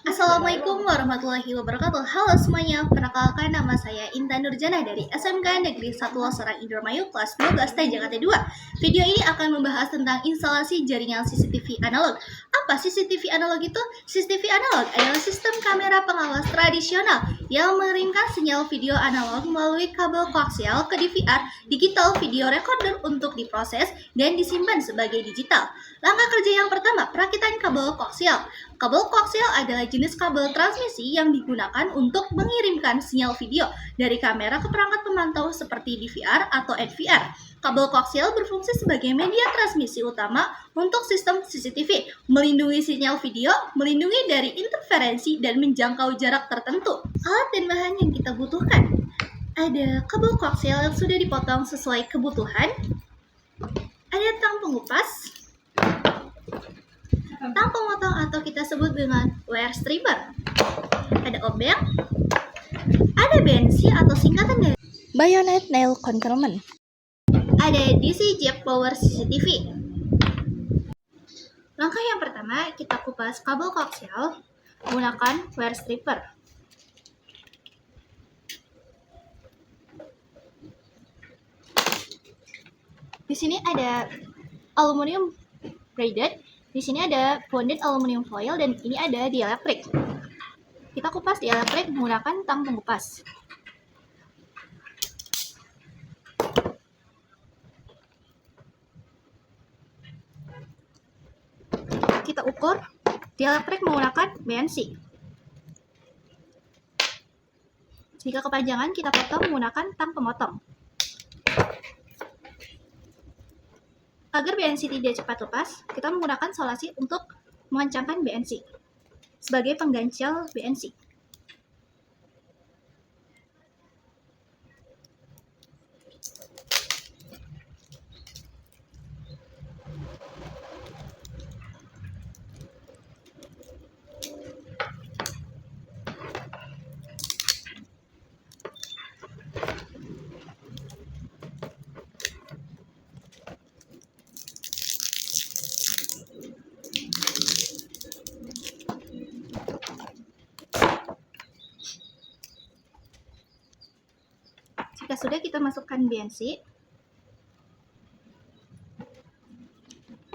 Assalamualaikum warahmatullahi wabarakatuh. Halo semuanya, perkenalkan nama saya Intan Nurjana dari SMK Negeri 1 Losarang Indramayu kelas 12 T Jakarta 2. Video ini akan membahas tentang instalasi jaringan CCTV analog. Apa CCTV analog itu? CCTV analog adalah sistem kamera pengawas tradisional yang mengirimkan sinyal video analog melalui kabel koaksial ke DVR digital video recorder untuk diproses dan disimpan sebagai digital. Langkah kerja yang pertama, perakitan kabel koaksial. Kabel koaksial adalah jenis kabel transmisi yang digunakan untuk mengirimkan sinyal video dari kamera ke perangkat pemantau seperti DVR atau NVR. Kabel koaksial berfungsi sebagai media transmisi utama untuk sistem CCTV, melindungi sinyal video, melindungi dari interferensi, dan menjangkau jarak tertentu. Alat dan bahan yang kita butuhkan. Ada kabel koaksial yang sudah dipotong sesuai kebutuhan. Ada tang pengupas, tang pemotong atau kita sebut dengan wire stripper. Ada obeng, ada BNC atau singkatan dari Bayonet Nail Concealment. Ada DC jack power CCTV. Langkah yang pertama, kita kupas kabel koaksial menggunakan wire stripper. Di sini ada aluminium braided. Di sini ada bonded aluminium foil dan ini ada dielektrik. Kita kupas dielektrik menggunakan tang pengupas. Kita ukur dielektrik menggunakan BNC. Jika kepanjangan kita potong menggunakan tang pemotong. Agar BNC tidak cepat lepas, kita menggunakan solasi untuk mengencangkan BNC sebagai pengganjal BNC. Jika sudah, kita masukkan BNC.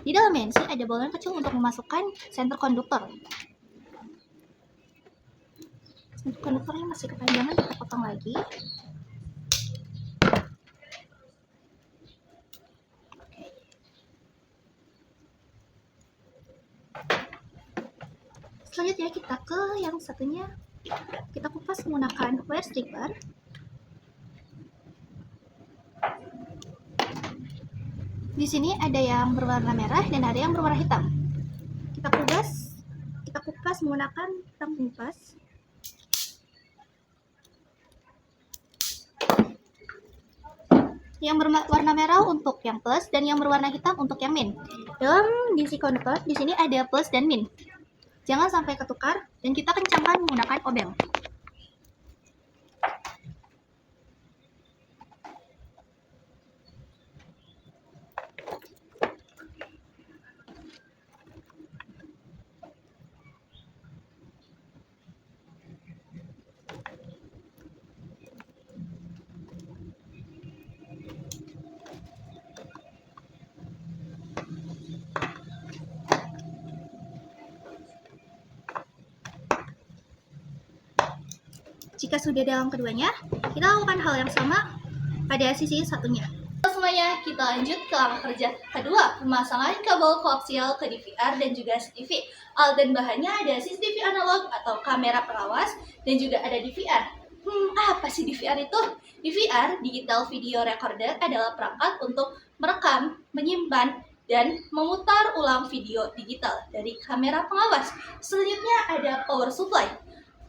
Di dalam BNC ada bolongan kecil untuk memasukkan center konduktor. Center konduktornya masih kepanjangan, kita potong lagi. Selanjutnya kita ke yang satunya, kita kupas menggunakan wire stripper. Di sini ada yang berwarna merah dan ada yang berwarna hitam. Kita kupas menggunakan tang pengupas. Yang berwarna merah untuk yang plus dan yang berwarna hitam untuk yang min. Dalam DC converter di sini ada plus dan min. Jangan sampai ketukar dan kita kencangkan menggunakan obeng. Jika sudah dalam keduanya, kita lakukan hal yang sama pada sisi satunya. Semuanya, kita lanjut ke langkah kerja kedua, pemasangan kabel koaksial ke DVR dan juga CCTV. Alat dan bahannya ada CCTV analog atau kamera pengawas dan juga ada DVR. Apa sih DVR itu? DVR, Digital Video Recorder, adalah perangkat untuk merekam, menyimpan, dan memutar ulang video digital dari kamera pengawas. Selanjutnya ada power supply.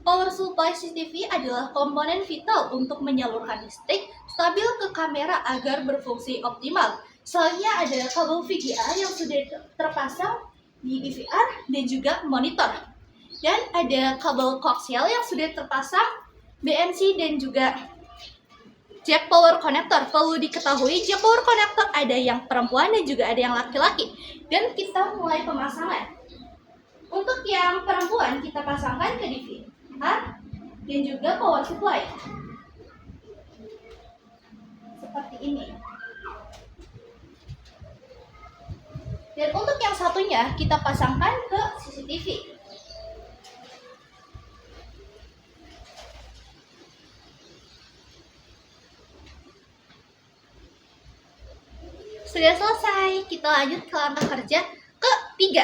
Power supply CCTV adalah komponen vital untuk menyalurkan listrik stabil ke kamera agar berfungsi optimal. Selanjutnya ada kabel VGA yang sudah terpasang di DVR dan juga monitor. Dan ada kabel koaksial yang sudah terpasang BNC dan juga jack power connector. Perlu diketahui, jack power connector ada yang perempuan dan juga ada yang laki-laki. Dan kita mulai pemasangan. Untuk yang perempuan kita pasangkan ke DVR dan juga power supply. Seperti ini. Dan untuk yang satunya kita pasangkan ke CCTV. Sudah selesai, kita lanjut ke langkah kerja ketiga.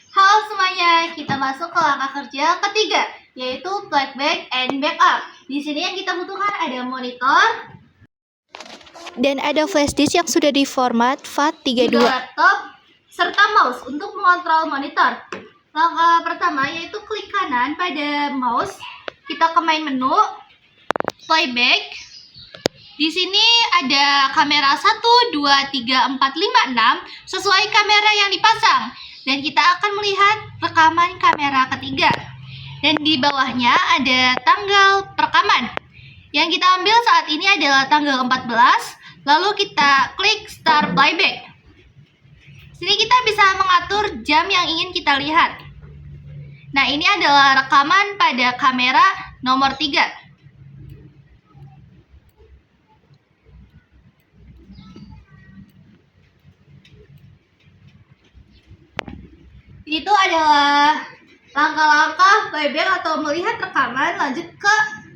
Halo semuanya, kita masuk ke langkah kerja ketiga, yaitu playback and backup. Di sini yang kita butuhkan ada monitor dan ada flash disk yang sudah diformat FAT32, laptop, serta mouse untuk mengontrol monitor. Langkah pertama yaitu klik kanan pada mouse, kita ke main menu, playback. Di sini ada kamera 1, 2, 3, 4, 5, 6 sesuai kamera yang dipasang. Dan kita akan melihat rekaman kamera ketiga. Dan di bawahnya ada tanggal perekaman. Yang kita ambil saat ini adalah tanggal 14. Lalu kita klik Start Playback. Sini kita bisa mengatur jam yang ingin kita lihat. Nah, ini adalah rekaman pada kamera nomor 3. Itu adalah langkah-langkah playback atau melihat rekaman. Lanjut ke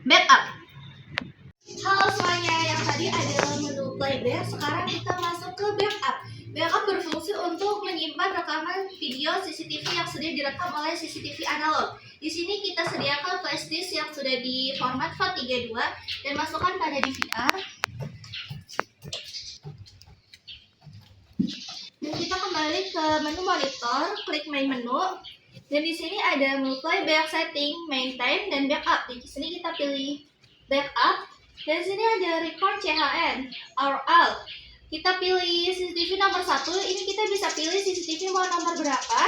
backup. Halo semuanya, yang tadi adalah menu playback. Sekarang kita masuk ke backup. Backup berfungsi untuk menyimpan rekaman video CCTV yang sudah direkam oleh CCTV analog. Di sini kita sediakan flash disk yang sudah di format FAT32 dan masukkan pada DVR. Dan kita kembali ke menu monitor, klik main menu. Dan di sini ada menu playback, setting, main time, dan backup. Di sini kita pilih backup. Dan di sini ada record CHN, or all. Kita pilih CCTV nomor 1. Ini kita bisa pilih CCTV mau nomor berapa.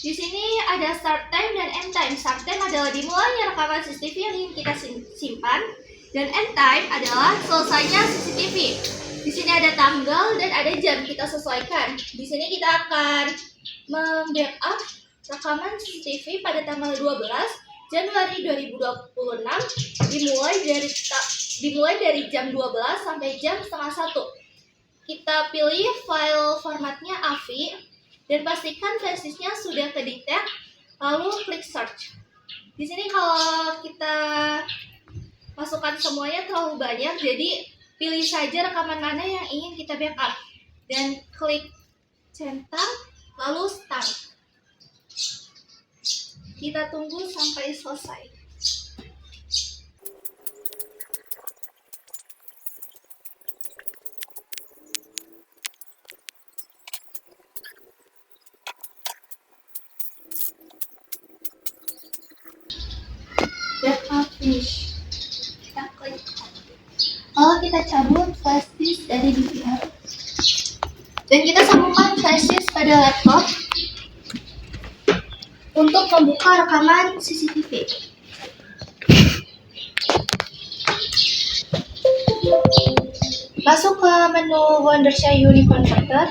Di sini ada start time dan end time. Start time adalah dimulainya rekaman CCTV yang ingin kita simpan. Dan end time adalah selesainya CCTV. Di sini ada tanggal dan ada jam, kita sesuaikan. Di sini kita akan membackup rekaman CCTV pada tanggal 12 Januari 2026 dimulai dari jam 12 sampai jam setengah 1. Kita pilih file formatnya AVI dan pastikan flash disknya sudah kedetek, lalu klik search. Di sini kalau kita masukkan semuanya terlalu banyak, jadi pilih saja rekaman mana yang ingin kita backup dan klik centang lalu start. Kita tunggu sampai selesai. Backup finish. Kita klik. Lalu kita cabut flash disk dari DVR dan kita sambungkan flash disk pada laptop untuk membuka rekaman CCTV. Masuk ke menu Wondershare Unit Converter.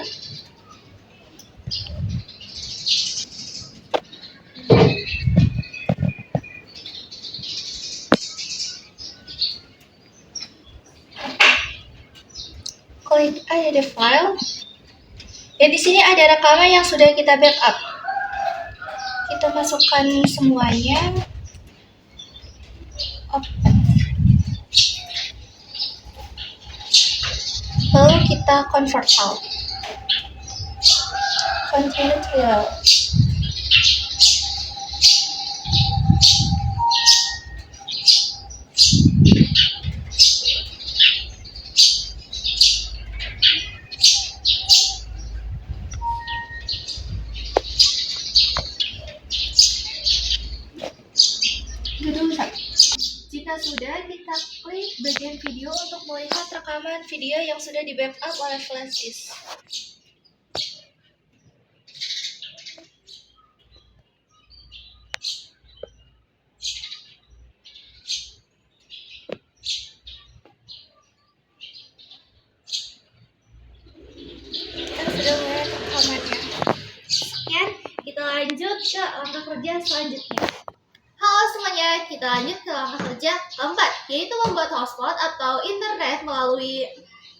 Klik ada file. Dan di sini ada rekaman yang sudah kita backup. Kita masukkan semuanya. Open. Lalu kita convert out. Continue trial. Jika sudah, kita klik bagian video untuk melihat rekaman video yang sudah di backup oleh flash disk. kerja selanjutnya. Halo semuanya, kita lanjut ke langkah kerja keempat, yaitu membuat hotspot atau internet melalui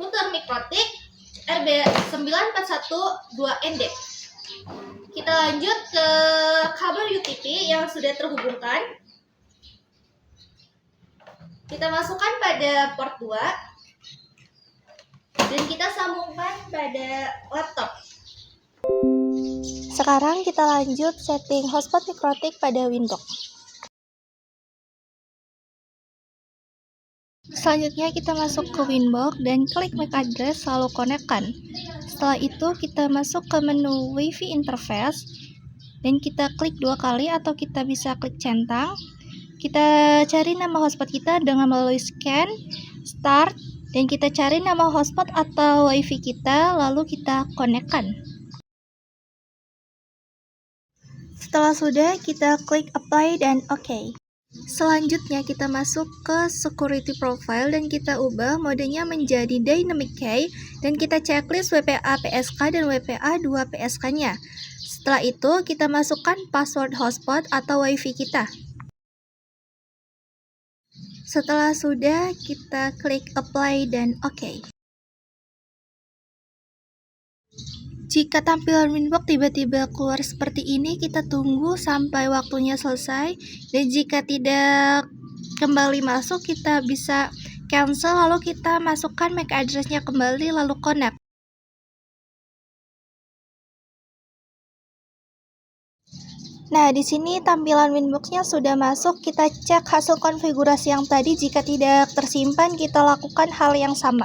router mikrotik RB941-2ND. Kita lanjut ke kabel UTP yang sudah terhubungkan. Kita masukkan pada port 2 dan kita sambungkan pada laptop. Sekarang kita lanjut setting hotspot mikrotik pada Windows. Selanjutnya kita masuk ke Winbox dan klik MAC address lalu konekkan. Setelah itu kita masuk ke menu WiFi interface dan kita klik 2 kali atau kita bisa klik centang. Kita cari nama hotspot kita dengan melalui scan, start, dan kita cari nama hotspot atau WiFi kita lalu kita konekkan. Setelah sudah, kita klik apply dan OK. Selanjutnya kita masuk ke security profile dan kita ubah modenya menjadi dynamic key dan kita checklist WPA PSK dan WPA 2 PSK-nya. Setelah itu kita masukkan password hotspot atau WiFi kita. Setelah sudah, kita klik apply dan OK. Jika tampilan Winbox tiba-tiba keluar seperti ini, kita tunggu sampai waktunya selesai. Dan jika tidak kembali masuk, kita bisa cancel lalu kita masukkan MAC address-nya kembali lalu connect. Nah, di sini tampilan Winbox-nya sudah masuk. Kita cek hasil konfigurasi yang tadi. Jika tidak tersimpan, kita lakukan hal yang sama.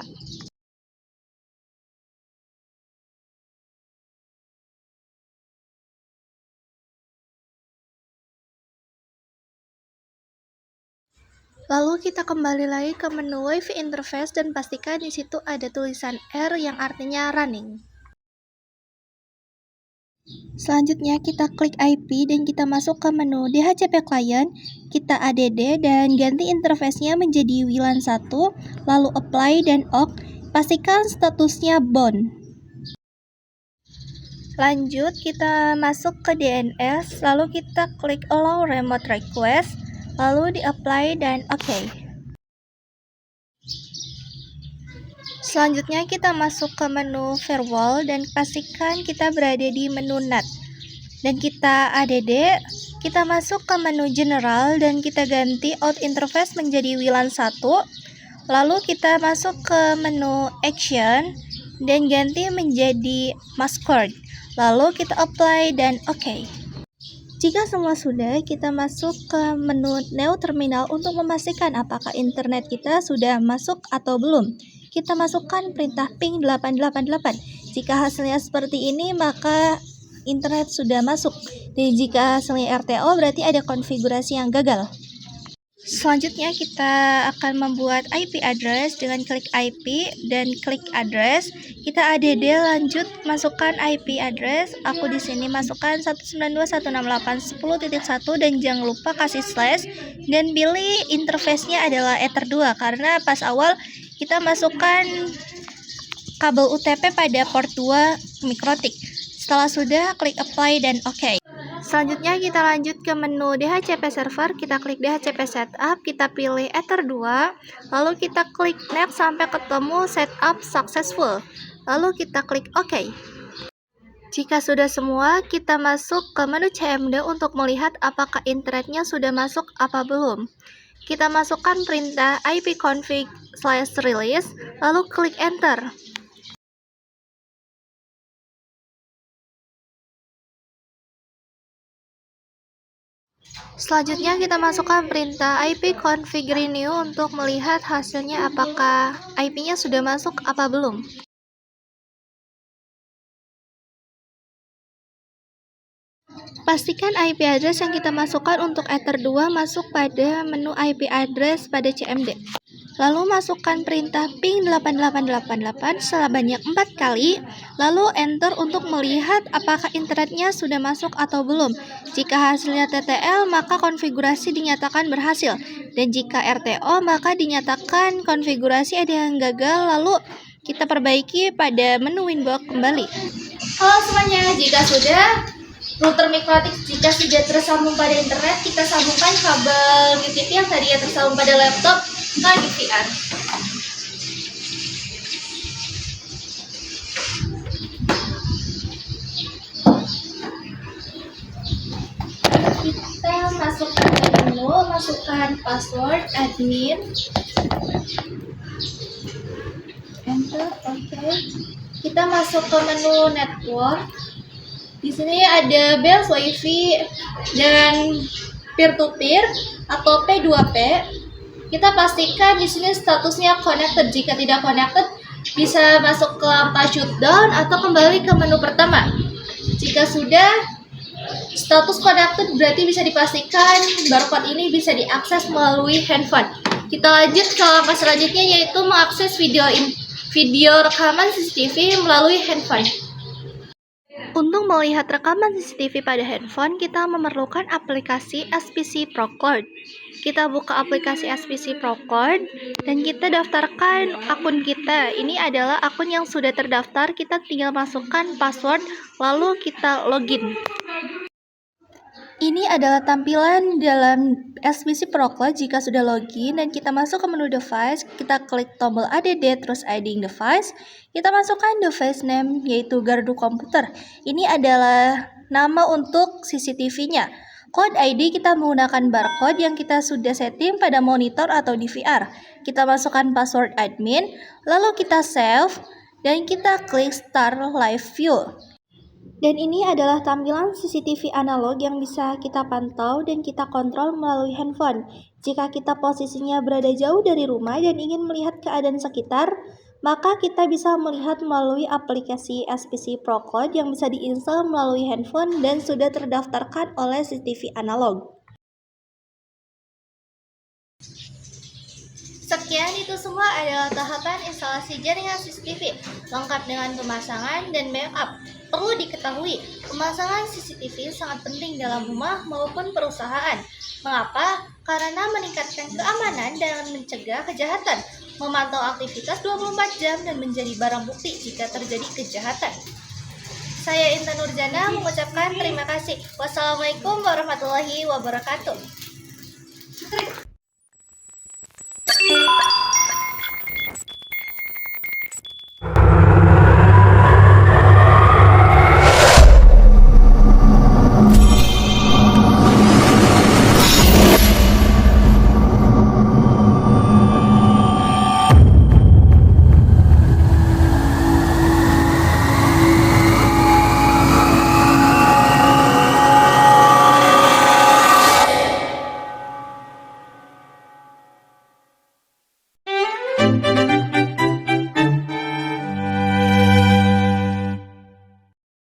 Lalu kita kembali lagi ke menu WiFi interface dan pastikan di situ ada tulisan R yang artinya running. Selanjutnya kita klik IP dan kita masuk ke menu DHCP client, kita ADD dan ganti interface-nya menjadi WLAN 1, lalu apply dan OK, pastikan statusnya bound. Lanjut kita masuk ke DNS, lalu kita klik allow remote request, lalu di-apply dan OK. Selanjutnya kita masuk ke menu firewall dan pastikan kita berada di menu NAT. Dan kita ADD, kita masuk ke menu general dan kita ganti out interface menjadi WLAN 1. Lalu kita masuk ke menu action dan ganti menjadi masked. Lalu kita apply dan OK. Jika semua sudah, kita masuk ke menu Neo Terminal untuk memastikan apakah internet kita sudah masuk atau belum. Kita masukkan perintah ping 888. Jika hasilnya seperti ini, maka internet sudah masuk. Dan jika hasilnya RTO, berarti ada konfigurasi yang gagal. Selanjutnya kita akan membuat IP address dengan klik IP dan klik address. Kita ADD lanjut masukkan IP address. Aku di sini masukkan 192.168.10.1 dan jangan lupa kasih slash dan pilih interface-nya adalah Ether 2 karena pas awal kita masukkan kabel UTP pada port 2 mikrotik. Setelah sudah, klik apply dan OK. Selanjutnya kita lanjut ke menu DHCP server, kita klik DHCP setup, kita pilih Ether 2, lalu kita klik next sampai ketemu setup successful, lalu kita klik OK. Jika sudah semua, kita masuk ke menu CMD untuk melihat apakah internetnya sudah masuk apa belum. Kita masukkan perintah ipconfig/release, lalu klik enter. Selanjutnya kita masukkan perintah ipconfig renew untuk melihat hasilnya apakah IP-nya sudah masuk apa belum. Pastikan IP address yang kita masukkan untuk Ether 2 masuk pada menu IP address pada CMD. Lalu masukkan perintah ping 8888 sebanyak 4 kali, lalu enter untuk melihat apakah internetnya sudah masuk atau belum. Jika hasilnya TTL, maka konfigurasi dinyatakan berhasil. Dan jika RTO, maka dinyatakan konfigurasi ada yang gagal, lalu kita perbaiki pada menu Winbox kembali. Halo semuanya, jika sudah, router mikrotik jika sudah tersambung pada internet, kita sambungkan kabel VTP yang tadinya tersambung pada laptop ke DVR. Kita masukkan menu, masukkan password admin, enter, oke. Kita masuk ke menu network. Di sini ada BELS, WiFi, dan peer-to-peer atau P2P. Kita pastikan di sini statusnya connected. Jika tidak connected, bisa masuk ke lampa shutdown atau kembali ke menu pertama. Jika sudah status connected, berarti bisa dipastikan barcode ini bisa diakses melalui handphone. Kita lanjut ke langkah selanjutnya, yaitu mengakses video rekaman CCTV melalui handphone. Untuk melihat rekaman CCTV pada handphone, kita memerlukan aplikasi SPC ProCloud. Kita buka aplikasi SPC ProCloud dan kita daftarkan akun kita. Ini adalah akun yang sudah terdaftar, kita tinggal masukkan password, lalu kita login. Ini adalah tampilan dalam SPC ProCloud jika sudah login, dan kita masuk ke menu device, kita klik tombol add terus adding device, kita masukkan device name yaitu gardu komputer. Ini adalah nama untuk CCTV-nya. Code ID kita menggunakan barcode yang kita sudah setting pada monitor atau DVR. Kita masukkan password admin, lalu kita save, dan kita klik start live view. Dan ini adalah tampilan CCTV analog yang bisa kita pantau dan kita kontrol melalui handphone. Jika kita posisinya berada jauh dari rumah dan ingin melihat keadaan sekitar, maka kita bisa melihat melalui aplikasi SPC ProCloud yang bisa diinstal melalui handphone dan sudah terdaftarkan oleh CCTV analog. Sekian, itu semua adalah tahapan instalasi jaringan CCTV, lengkap dengan pemasangan dan backup. Perlu diketahui, pemasangan CCTV sangat penting dalam rumah maupun perusahaan. Mengapa? Karena meningkatkan keamanan dan mencegah kejahatan, memantau aktivitas 24 jam dan menjadi barang bukti jika terjadi kejahatan. Saya Intan Nurjana mengucapkan terima kasih. Wassalamualaikum warahmatullahi wabarakatuh.